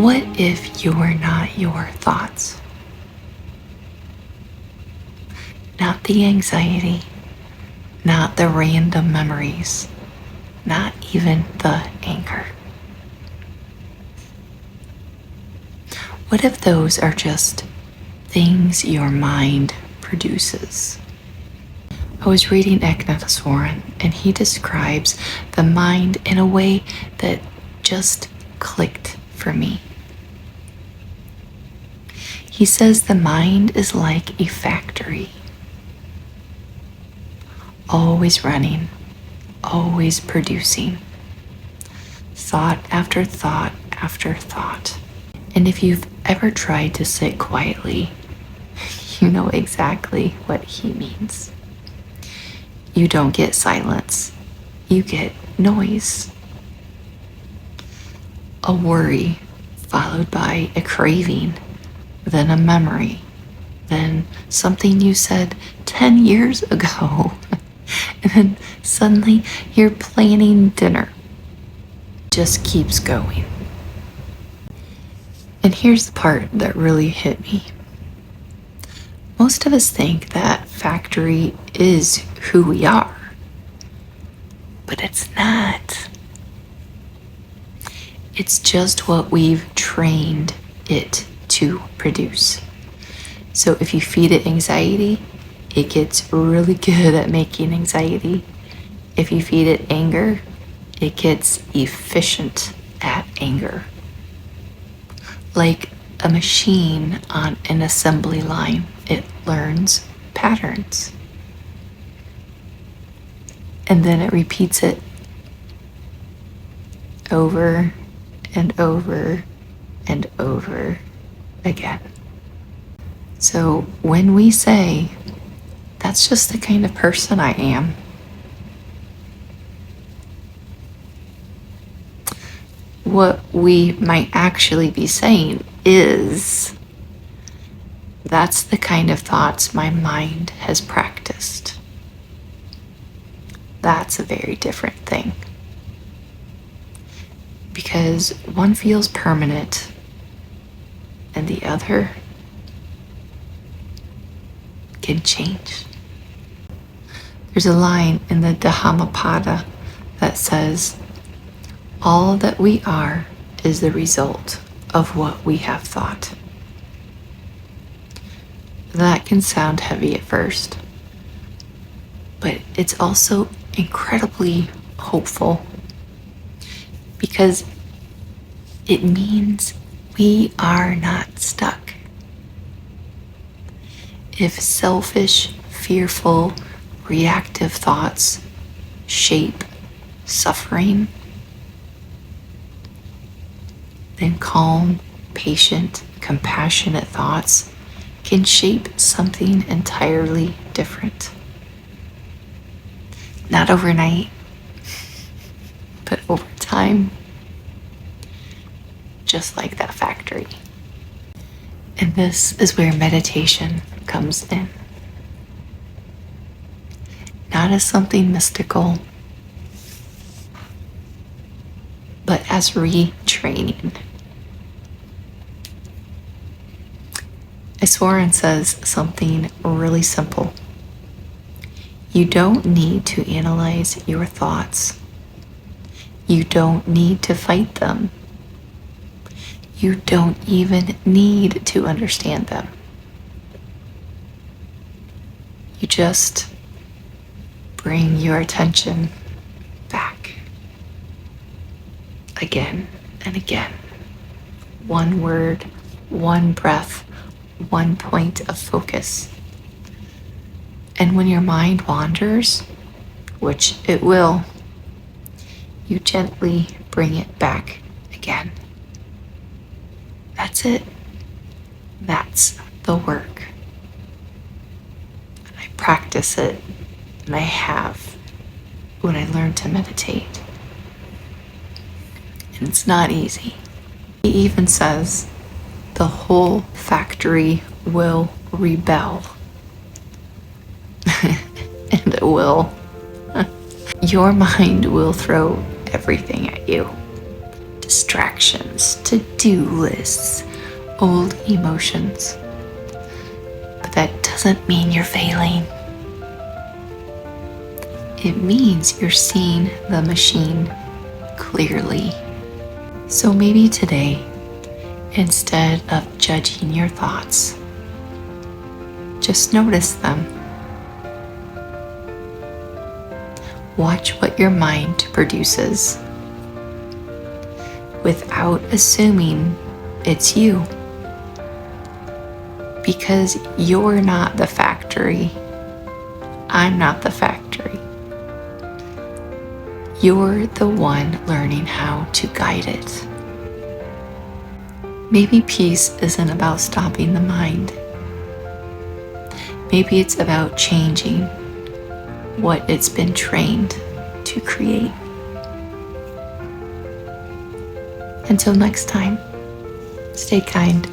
What if you were not your thoughts? Not the anxiety, not the random memories, not even the anger. What if those are just things your mind produces? I was reading Eknath Easwaran, and he describes the mind in a way that just clicked for me. He says the mind is like a factory, always running, always producing, thought after thought after thought. And if you've ever tried to sit quietly, you know exactly what he means. You don't get silence, you get noise. A worry followed by a craving, then a memory, then something you said 10 years ago, and then suddenly you're planning dinner. Just keeps going. And here's the part that really hit me. Most of us think that factory is who we are, but it's not. It's just what we've trained it to produce. So if you feed it anxiety, it gets really good at making anxiety. If you feed it anger, it gets efficient at anger. Like a machine on an assembly line, it learns patterns. And then it repeats it over and over and over again. So when we say, that's just the kind of person I am, what we might actually be saying is, that's the kind of thoughts my mind has practiced. That's a very different thing. Because one feels permanent and the other can change. There's a line in the Dhammapada that says, all that we are is the result of what we have thought. That can sound heavy at first, but it's also incredibly hopeful because it means we are not stuck. If selfish, fearful, reactive thoughts shape suffering, then calm, patient, compassionate thoughts can shape something entirely different. Not overnight, but over time, just like that factory. And this is where meditation comes in. Not as something mystical, but as retraining. Easwaran says something really simple. You don't need to analyze your thoughts. You don't need to fight them. You don't even need to understand them. You just bring your attention back again and again. One word, one breath, one point of focus. And when your mind wanders, which it will, you gently bring it back again. That's it. That's the work. And I practice it, and I have when I learned to meditate. And it's not easy. He even says the whole factory will rebel. And it will. Your mind will throw everything at you to distractions, to-do lists, old emotions. But that doesn't mean you're failing. It means you're seeing the machine clearly. So maybe today, instead of judging your thoughts, just notice them. Watch what your mind produces without assuming it's you. Because you're not the factory. I'm not the factory. You're the one learning how to guide it. Maybe peace isn't about stopping the mind. Maybe it's about changing what it's been trained to create. Until next time, stay kind.